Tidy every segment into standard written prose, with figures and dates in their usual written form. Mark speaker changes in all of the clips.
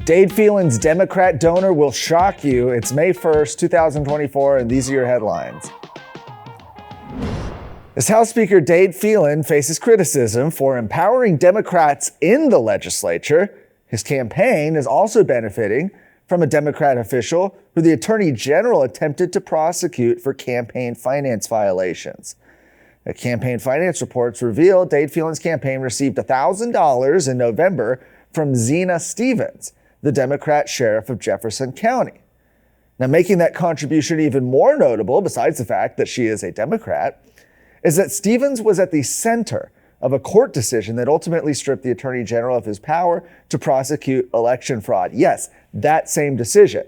Speaker 1: Dade Phelan's Democrat donor will shock you. It's May 1st, 2024, and these are your headlines. As House Speaker Dade Phelan faces criticism for empowering Democrats in the legislature, his campaign is also benefiting from a Democrat official who the Attorney General attempted to prosecute for campaign finance violations. The campaign finance reports reveal Dade Phelan's campaign received $1,000 in November from Zena Stevens, the Democrat sheriff of Jefferson County. Now, making that contribution even more notable, besides the fact that she is a Democrat, is that Stevens was at the center of a court decision that ultimately stripped the Attorney General of his power to prosecute election fraud. Yes, that same decision.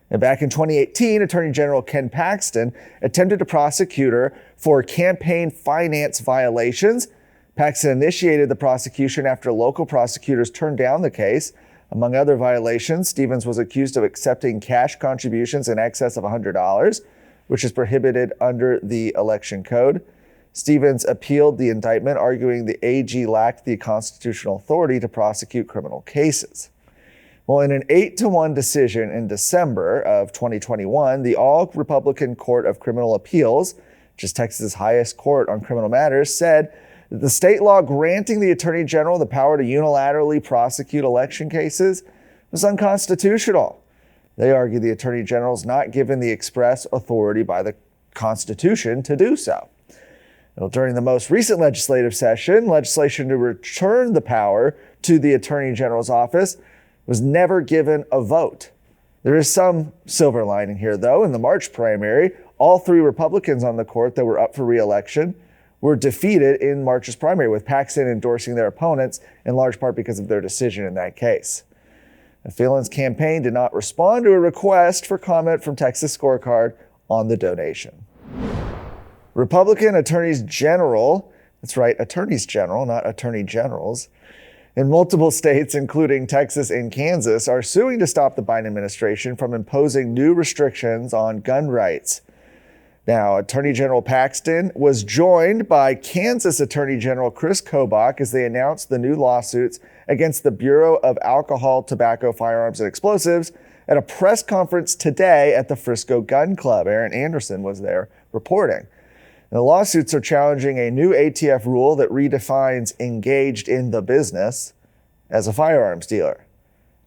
Speaker 1: And back in 2018, Attorney General Ken Paxton attempted to prosecute her for campaign finance violations. Paxton initiated the prosecution after local prosecutors turned down the case. Among other violations, Stevens was accused of accepting cash contributions in excess of $100, which is prohibited under the election code. Stevens appealed the indictment, arguing the AG lacked the constitutional authority to prosecute criminal cases. Well, in an 8-1 decision in December of 2021, the All-Republican Court of Criminal Appeals, which is Texas's highest court on criminal matters, said that the state law granting the Attorney General the power to unilaterally prosecute election cases was unconstitutional. They argue the Attorney General is not given the express authority by the Constitution to do so. Well, during the most recent legislative session, legislation to return the power to the Attorney General's office was never given a vote. There is some silver lining here, though. In the March primary, all three Republicans on the court that were up for re-election were defeated in March's primary, with Paxton endorsing their opponents, in large part because of their decision in that case. Phelan's campaign did not respond to a request for comment from Texas Scorecard on the donation. Republican attorneys general, that's right, attorneys general, not attorney generals, in multiple states, including Texas and Kansas, are suing to stop the Biden administration from imposing new restrictions on gun rights. Now, Attorney General Paxton was joined by Kansas Attorney General Chris Kobach as they announced the new lawsuits against the Bureau of Alcohol, Tobacco, Firearms, and Explosives at a press conference today at the Frisco Gun Club. Aaron Anderson was there reporting. The lawsuits are challenging a new ATF rule that redefines engaged in the business as a firearms dealer.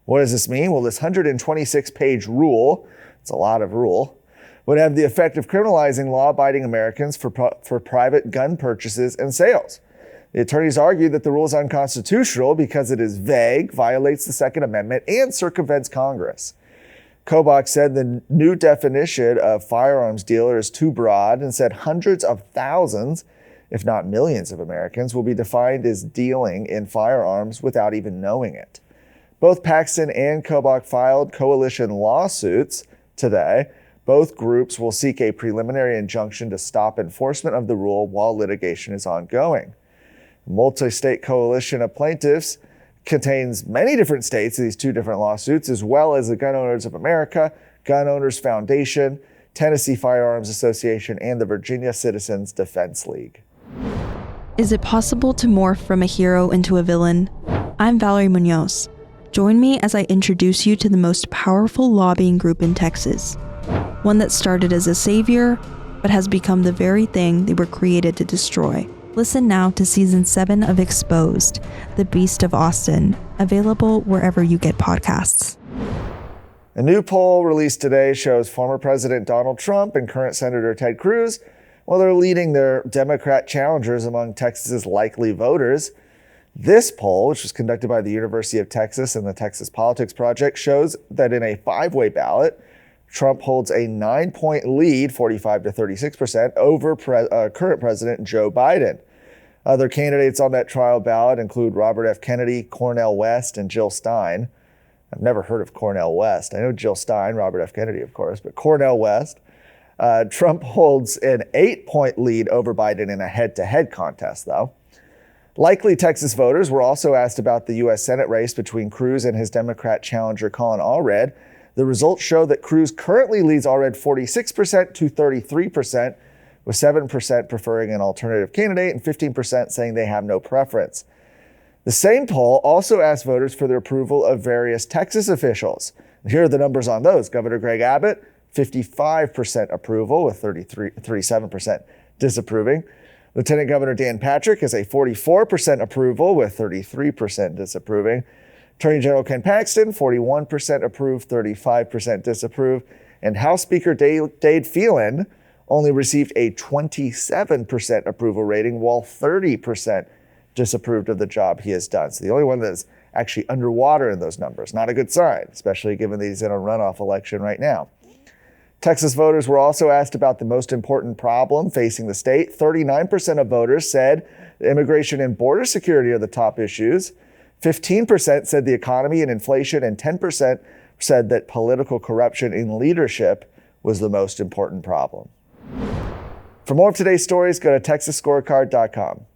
Speaker 1: What does this mean? Well, this 126-page rule, it's a lot of rule, would have the effect of criminalizing law-abiding Americans for private gun purchases and sales. The attorneys argue that the rule is unconstitutional because it is vague, violates the Second Amendment, and circumvents Congress. Kobach said the new definition of firearms dealer is too broad and said hundreds of thousands, if not millions of Americans will be defined as dealing in firearms without even knowing it. Both Paxton and Kobach filed coalition lawsuits today. Both groups will seek a preliminary injunction to stop enforcement of the rule while litigation is ongoing. A multi-state coalition of plaintiffs contains many different states in these two different lawsuits, as well as the Gun Owners of America, Gun Owners Foundation, Tennessee Firearms Association, and the Virginia Citizens Defense League.
Speaker 2: Is it possible to morph from a hero into a villain? I'm Valerie Munoz. Join me as I introduce you to the most powerful lobbying group in Texas. One that started as a savior, but has become the very thing they were created to destroy. Listen now to Season 7 of Exposed, The Beast of Austin, available wherever you get podcasts.
Speaker 1: A new poll released today shows former President Donald Trump and current Senator Ted Cruz, well, they're leading their Democrat challengers among Texas's likely voters. This poll, which was conducted by the University of Texas and the Texas Politics Project, shows that in a 5-way ballot, Trump holds a 9-point lead, 45 to 36%, over current President Joe Biden. Other candidates on that trial ballot include Robert F. Kennedy, Cornel West, and Jill Stein. I've never heard of Cornel West. I know Jill Stein, Robert F. Kennedy, of course, but Cornel West. Trump holds an 8-point lead over Biden in a head-to-head contest, though. Likely Texas voters were also asked about the U.S. Senate race between Cruz and his Democrat challenger Colin Allred. The results show that Cruz currently leads Allred 46% to 33%, with 7% preferring an alternative candidate and 15% saying they have no preference. The same poll also asked voters for their approval of various Texas officials. Here are the numbers on those. Governor Greg Abbott, 55% approval with 37% disapproving. Lieutenant Governor Dan Patrick is a 44% approval with 33% disapproving. Attorney General Ken Paxton, 41% approve, 35% disapprove. And House Speaker Dade Phelan only received a 27% approval rating, while 30% disapproved of the job he has done. So the only one that's actually underwater in those numbers. Not a good sign, especially given that he's in a runoff election right now. Texas voters were also asked about the most important problem facing the state. 39% of voters said immigration and border security are the top issues. 15% said the economy and inflation, and 10% said that political corruption in leadership was the most important problem. For more of today's stories, go to texasscorecard.com.